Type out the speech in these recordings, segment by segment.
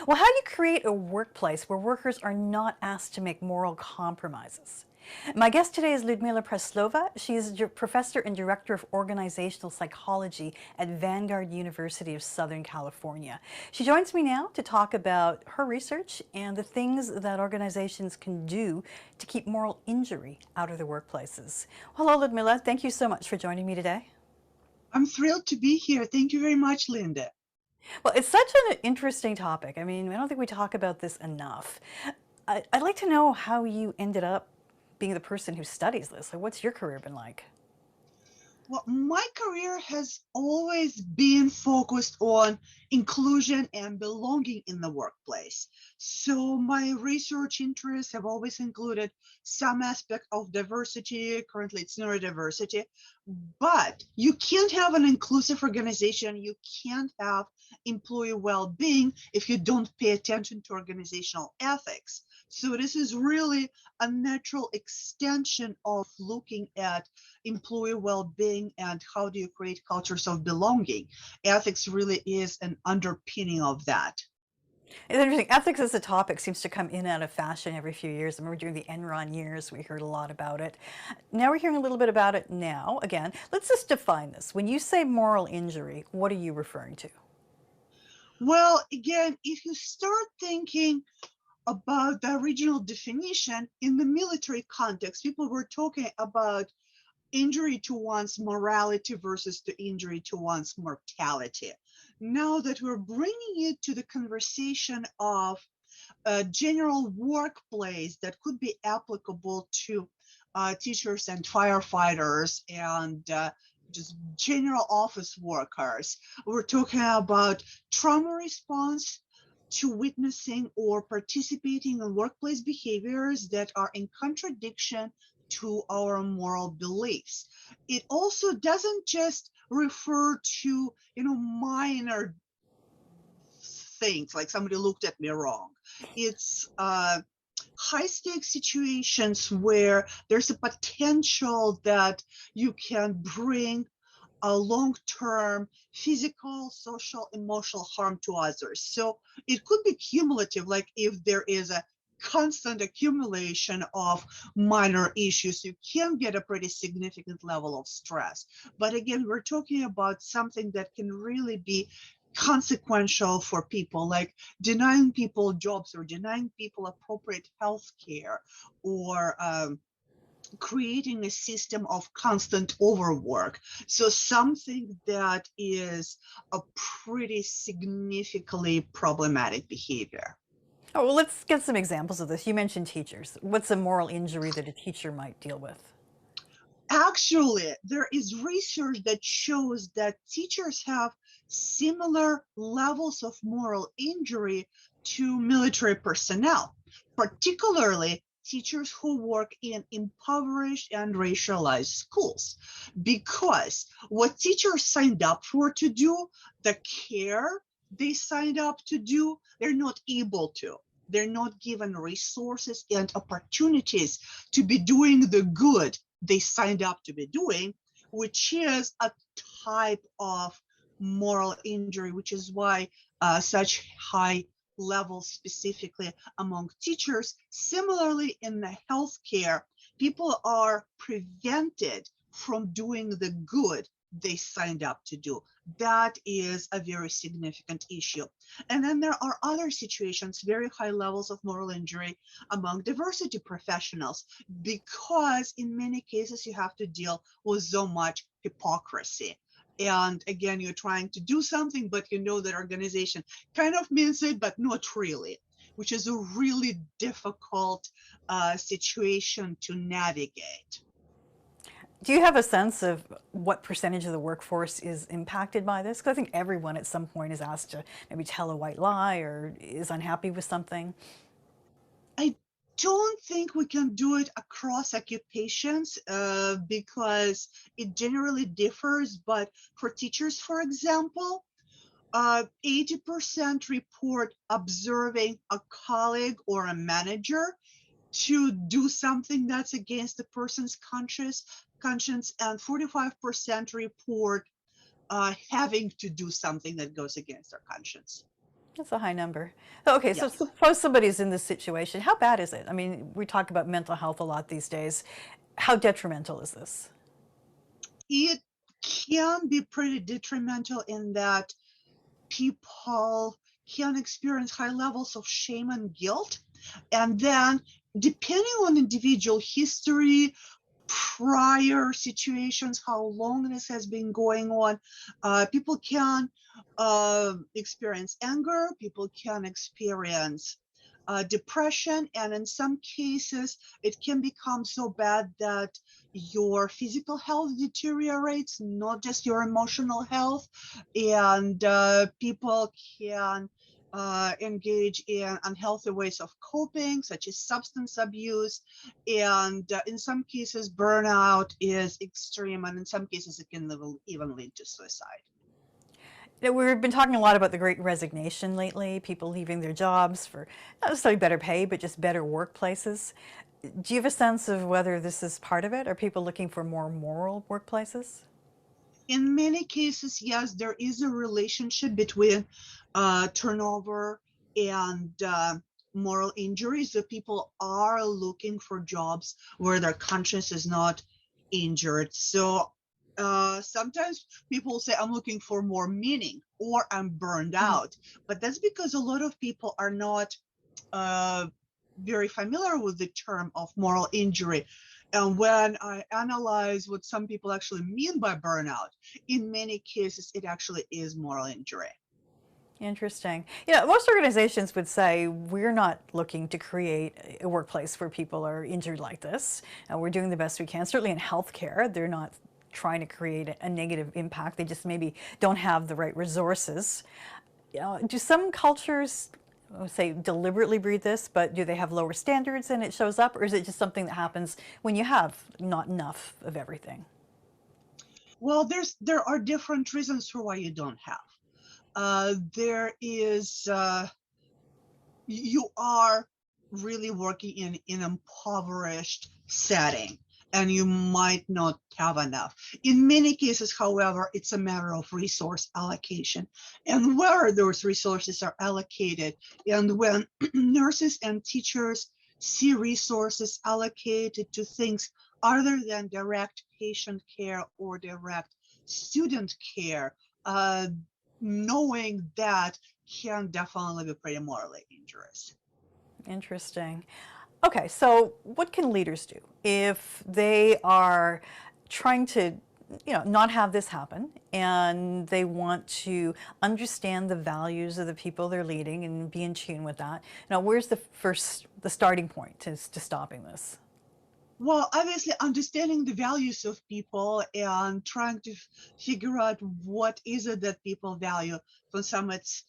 Well, how do you create a workplace where workers are not asked to make moral compromises? My guest today is Ludmila Praslova. She is professor and director of organizational psychology at Vanguard University of Southern California. She joins me now to talk about her research and the things that organizations can do to keep moral injury out of their workplaces. Hello, Ludmila. Thank you so much for joining me today. I'm thrilled to be here. Thank you very much, Linda. Well, it's such an interesting topic. I mean, I don't think we talk about this enough. I'd like to know how you ended up being the person who studies this. Like, what's your career been like? Well, my career has always been focused on inclusion and belonging in the workplace. So my research interests have always included some aspect of diversity. Currently, it's neurodiversity. But you can't have an inclusive organization. You can't have employee well-being if you don't pay attention to organizational ethics. So this is really a natural extension of looking at employee well-being and how do you create cultures of belonging. Ethics really is an underpinning of that. It's interesting. Ethics as a topic seems to come in and out of fashion every few years. I remember during the Enron years, we heard a lot about it. Now we're hearing a little bit about it now. Again, let's just define this. When you say moral injury, what are you referring to? Well, again, if you start thinking about the original definition in the military context, people were talking about injury to one's morality versus the injury to one's mortality. Now that we're bringing it to the conversation of a general workplace that could be applicable to teachers and firefighters and just general office workers. We're talking about trauma response to witnessing or participating in workplace behaviors that are in contradiction to our moral beliefs. It also doesn't just refer to, minor things like somebody looked at me wrong. It's high stakes situations where there's a potential that you can bring a long-term physical, social, emotional harm to others. So it could be cumulative, like if there is a constant accumulation of minor issues, you can get a pretty significant level of stress. But again, we're talking about something that can really be consequential for people, like denying people jobs or denying people appropriate health care or creating a system of constant overwork. So something that is a pretty significantly problematic behavior. Oh, well, let's get some examples of this. You mentioned teachers. What's a moral injury that a teacher might deal with? Actually, there is research that shows that teachers have similar levels of moral injury to military personnel, particularly teachers who work in impoverished and racialized schools. Because what teachers signed up for to do, the care they signed up to do, they're not able to. They're not given resources and opportunities to be doing the good they signed up to be doing, which is a type of moral injury, which is why such high levels specifically among teachers. Similarly, in the healthcare, people are prevented from doing the good they signed up to do. That is a very significant issue. And then there are other situations, very high levels of moral injury among diversity professionals, because in many cases you have to deal with so much hypocrisy. And again, you're trying to do something, but you know that organization kind of means it, but not really, which is a really difficult situation to navigate. Do you have a sense of what percentage of the workforce is impacted by this? Because I think everyone at some point is asked to maybe tell a white lie or is unhappy with something. I don't think we can do it across occupations because it generally differs. But for teachers, for example, 80% report observing a colleague or a manager to do something that's against the person's conscience, and 45% report having to do something that goes against their conscience. That's a high number. Okay, so Yes. suppose somebody's in this situation. How bad is it? I mean, we talk about mental health a lot these days. How detrimental is this? It can be pretty detrimental in that people can experience high levels of shame and guilt. And then, depending on individual history, prior situations, how long this has been going on, people can experience anger, people can experience depression, and in some cases, it can become so bad that your physical health deteriorates, not just your emotional health, and people can engage in unhealthy ways of coping, such as substance abuse, and in some cases, burnout is extreme, and in some cases, it can even lead to suicide. We've been talking a lot about the Great Resignation lately, people leaving their jobs for not necessarily better pay, but just better workplaces. Do you have a sense of whether this is part of it? Are people looking for more moral workplaces? In many cases, yes, there is a relationship between turnover and moral injuries. So people are looking for jobs where their conscience is not injured. So sometimes people say, I'm looking for more meaning or I'm burned Mhm. out. But that's because a lot of people are not uh, very familiar with the term of moral injury. And when I analyze what some people actually mean by burnout, in many cases, it actually is moral injury. Interesting. Most organizations would say we're not looking to create a workplace where people are injured like this. We're doing the best we can. Certainly in healthcare, they're not trying to create a negative impact. They just maybe don't have the right resources. Do some cultures, say, deliberately breed this, but do they have lower standards and it shows up, or is it just something that happens when you have not enough of everything? Well, there are different reasons for why you don't have. There is you are really working in an impoverished setting and you might not have enough. In many cases, however, it's a matter of resource allocation and where those resources are allocated. And when nurses and teachers see resources allocated to things other than direct patient care or direct student care, knowing that can definitely be pretty morally injurious. Interesting. Okay, so what can leaders do if they are trying to, not have this happen and they want to understand the values of the people they're leading and be in tune with that? Now, where's the starting point to stopping this? Well, obviously, understanding the values of people and trying to figure out what is it that people value. For some, it's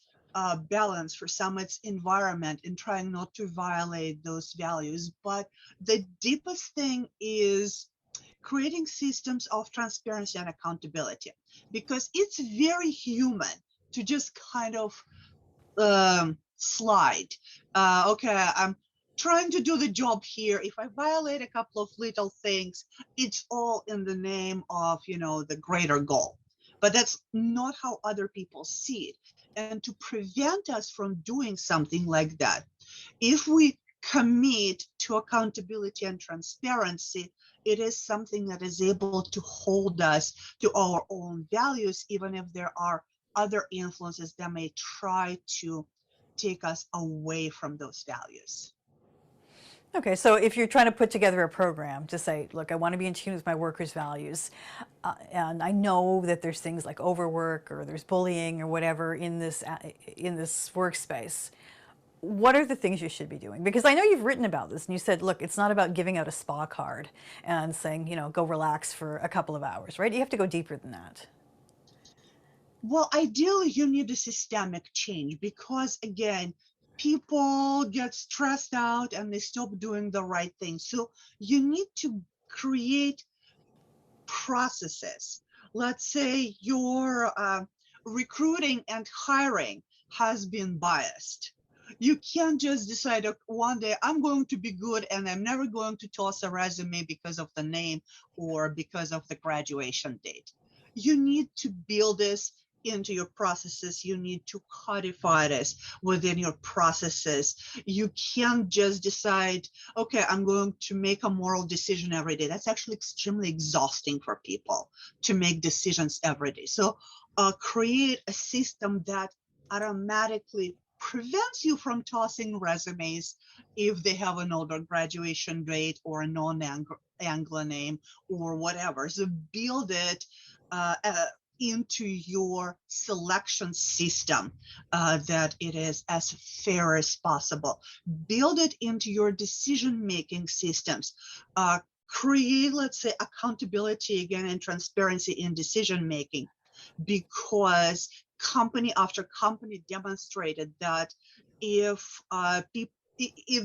balance. For some, it's environment, and trying not to violate those values. But the deepest thing is creating systems of transparency and accountability, because it's very human to just kind of slide. Okay, I'm trying to do the job here. If I violate a couple of little things, it's all in the name of, the greater goal. But that's not how other people see it. And to prevent us from doing something like that, if we commit to accountability and transparency, it is something that is able to hold us to our own values, even if there are other influences that may try to take us away from those values. Okay, so if you're trying to put together a program to say, look, I want to be in tune with my workers' values, and I know that there's things like overwork or there's bullying or whatever in this workspace, what are the things you should be doing? Because I know you've written about this and you said, look, it's not about giving out a spa card and saying, go relax for a couple of hours, right? You have to go deeper than that. Well, ideally, you need a systemic change because, again, people get stressed out and they stop doing the right thing. So you need to create processes. Let's say your recruiting and hiring has been biased. You can't just decide, one day I'm going to be good and I'm never going to toss a resume because of the name or because of the graduation date. You need to build this into your processes. You need to codify this within your processes. You can't just decide, okay, I'm going to make a moral decision every day. That's actually extremely exhausting for people to make decisions every day. So create a system that automatically prevents you from tossing resumes if they have an older graduation date or a non-Anglo name or whatever. So build it into your selection system that it is as fair as possible. Build it into your decision-making systems. Create, let's say, accountability again and transparency in decision-making, because company after company demonstrated that if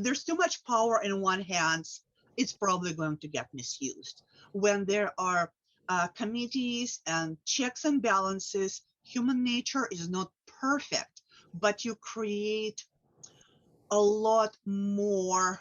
there's too much power in one hands, it's probably going to get misused. When there are committees and checks and balances, human nature is not perfect, but you create a lot more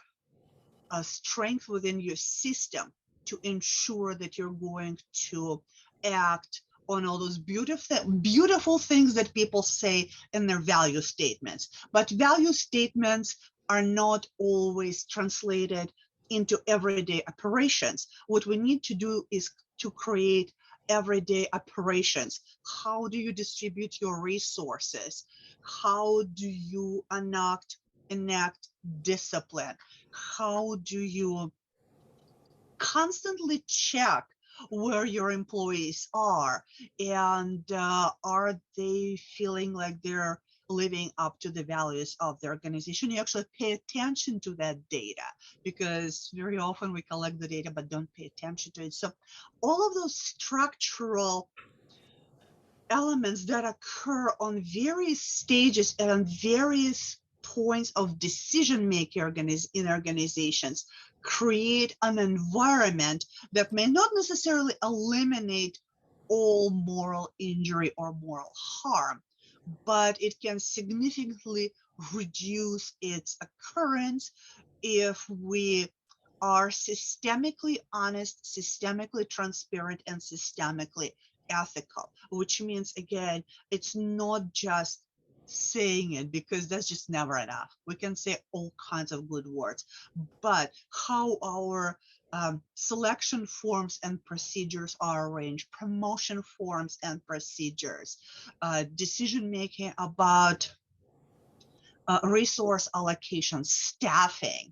strength within your system to ensure that you're going to act on all those beautiful things that people say in their value statements. But value statements are not always translated into everyday operations. What we need to do is to create everyday operations. How do you distribute your resources? How do you enact discipline? How do you constantly check where your employees are, and are they feeling like they're living up to the values of the organization? You actually pay attention to that data, because very often we collect the data but don't pay attention to it. So all of those structural elements that occur on various stages and on various points of decision making in organizations create an environment that may not necessarily eliminate all moral injury or moral harm, but it can significantly reduce its occurrence if we are systemically honest, systemically transparent, and systemically ethical, which means, again, it's not just saying it, because that's just never enough. We can say all kinds of good words, but how our selection forms and procedures are arranged, promotion forms and procedures, decision making about resource allocation, staffing.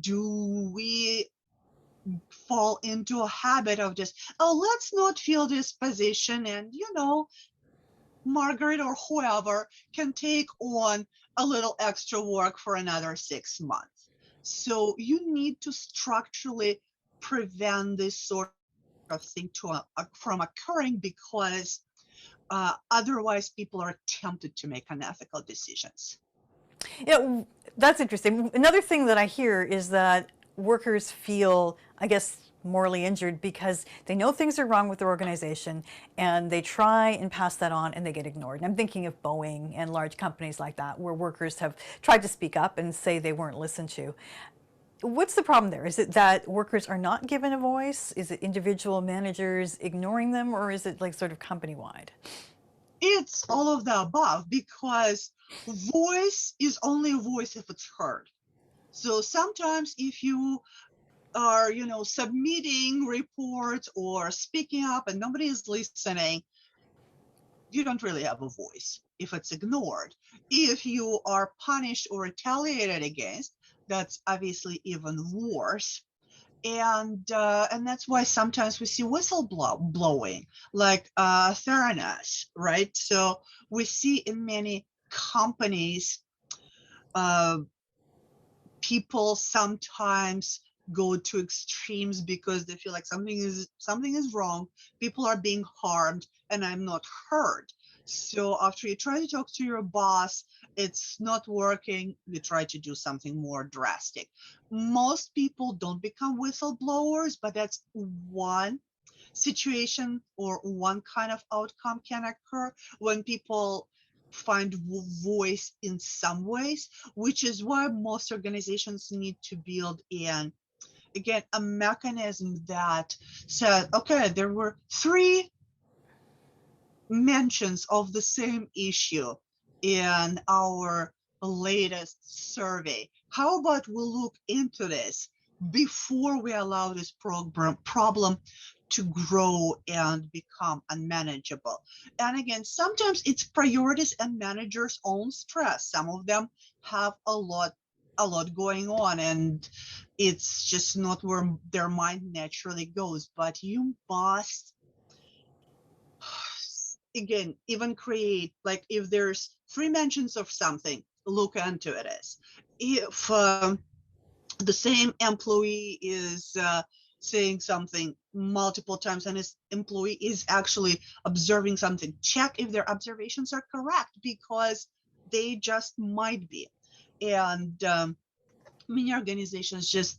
Do we fall into a habit of just, oh, let's not fill this position, and Margaret or whoever can take on a little extra work for another 6 months. So you need to structurally prevent this sort of thing from occurring, because otherwise people are tempted to make unethical decisions. Yeah, that's interesting. Another thing that I hear is that workers feel, I guess, morally injured because they know things are wrong with their organization and they try and pass that on and they get ignored. And I'm thinking of Boeing and large companies like that, where workers have tried to speak up and say they weren't listened to. What's the problem there? Is it that workers are not given a voice? Is it individual managers ignoring them, or is it like sort of company-wide? It's all of the above, because voice is only a voice if it's heard. So sometimes if you are, submitting reports or speaking up and nobody is listening, you don't really have a voice if it's ignored. If you are punished or retaliated against, that's obviously even worse. And that's why sometimes we see whistleblowing, like Theranos, right? So we see in many companies, people sometimes go to extremes because they feel like something is wrong, people are being harmed, and I'm not heard. So after you try to talk to your boss, it's not working, you try to do something more drastic. Most people don't become whistleblowers, but that's one situation or one kind of outcome can occur when people find voice in some ways, which is why most organizations need to build in, again, a mechanism that said, okay, there were 3 mentions of the same issue in our latest survey. How about we look into this before we allow this problem to grow and become unmanageable? And again, sometimes it's priorities and managers' own stress. Some of them have a lot going on, and it's just not where their mind naturally goes. But you must, again, even create, like, if there's three mentions of something, look into it. As if the same employee is saying something multiple times and his employee is actually observing something, check if their observations are correct, because they just might be. And many organizations just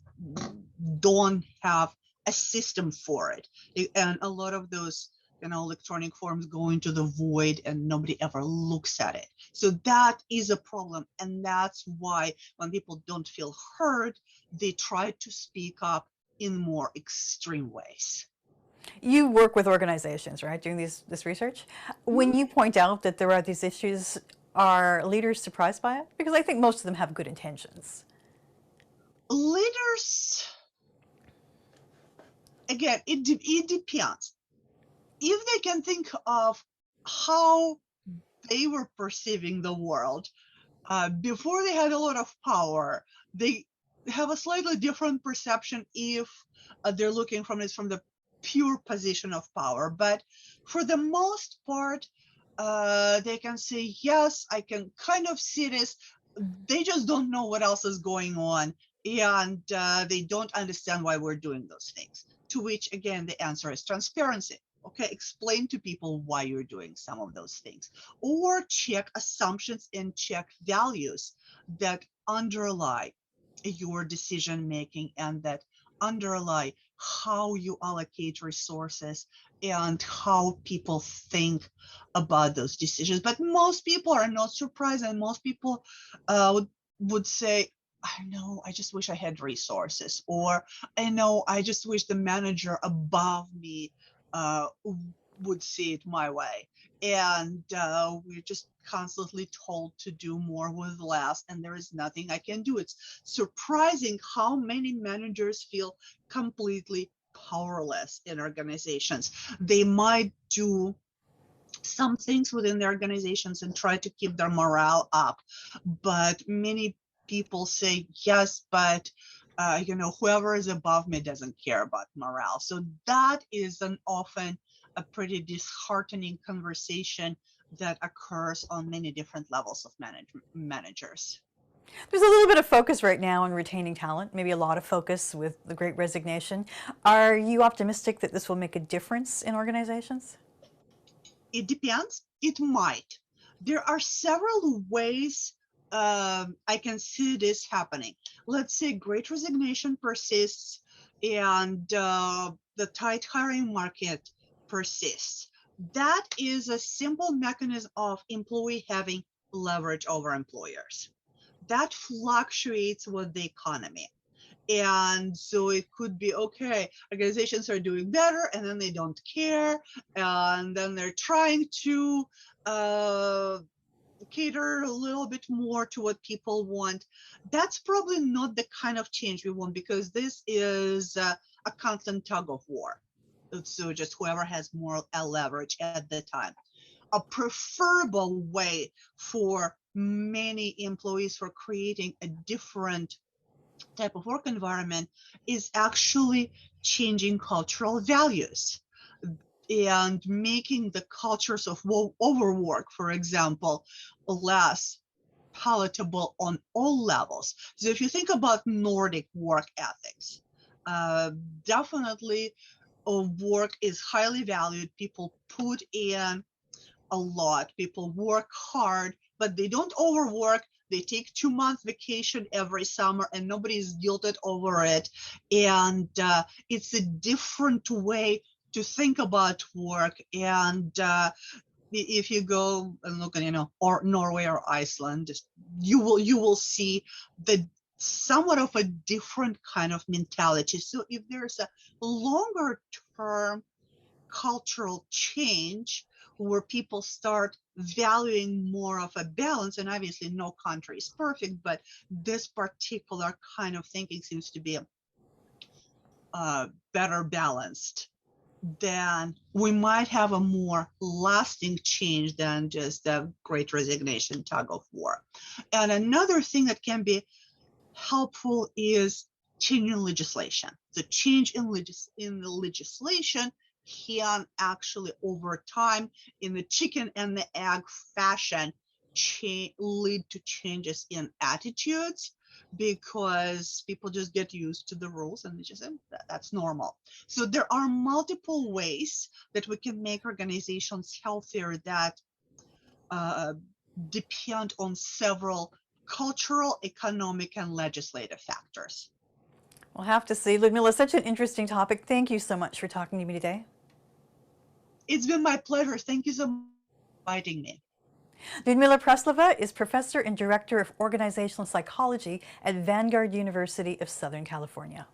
don't have a system for it. And a lot of those, electronic forms go into the void and nobody ever looks at it. So that is a problem. And that's why when people don't feel heard, they try to speak up in more extreme ways. You work with organizations, right, doing this research. When you point out that there are these issues, are leaders surprised by it? Because I think most of them have good intentions. Leaders, again, it depends. If they can think of how they were perceiving the world before they had a lot of power, they have a slightly different perception if they're looking from the pure position of power. But for the most part, they can say, yes, I can kind of see this. They just don't know what else is going on, and they don't understand why we're doing those things. To which, again, the answer is transparency. Okay, explain to people why you're doing some of those things, or check assumptions and check values that underlie your decision making and that underlie how you allocate resources and how people think about those decisions. But most people are not surprised, and most people would say, I know, I just wish I had resources, or I know, I just wish the manager above me would see it my way. And we're just constantly told to do more with less, and there is nothing I can do. It's surprising how many managers feel completely powerless in organizations. They might do some things within the organizations and try to keep their morale up, but many people say, yes, but whoever is above me doesn't care about morale. So that is an often a pretty disheartening conversation that occurs on many different levels of managers. There's a little bit of focus right now on retaining talent, maybe a lot of focus with the Great Resignation. Are you optimistic that this will make a difference in organizations? It depends. It might. There are several ways I can see this happening. Let's say Great Resignation persists and the tight hiring market persists. That is a simple mechanism of employee having leverage over employers. That fluctuates with the economy. And so it could be, okay, organizations are doing better and then they don't care, and then they're trying to cater a little bit more to what people want. That's probably not the kind of change we want, because this is a constant tug of war. So just whoever has more leverage at the time. A preferable way for many employees for creating a different type of work environment is actually changing cultural values and making the cultures of overwork, for example, less palatable on all levels. So if you think about Nordic work ethics, definitely work is highly valued. People put in a lot. People work hard, but they don't overwork. They take 2 month vacation every summer and nobody's guilted over it. And it's a different way to think about work. And if you go and look at, or Norway or Iceland, you will see the somewhat of a different kind of mentality. So if there's a longer term cultural change where people start valuing more of a balance. And obviously, no country is perfect, but this particular kind of thinking seems to be better balanced, then we might have a more lasting change than just the Great Resignation tug of war. And another thing that can be helpful is changing legislation. The change in the legislation can actually, over time, in the chicken and the egg fashion, lead to changes in attitudes, because people just get used to the rules and they just say that's normal. So there are multiple ways that we can make organizations healthier that depend on several cultural, economic, and legislative factors. We'll have to see. Ludmila, such an interesting topic. Thank you so much for talking to me today. It's been my pleasure. Thank you so much for inviting me. Ludmila Praslova is Professor and Director of Organizational Psychology at Vanguard University of Southern California.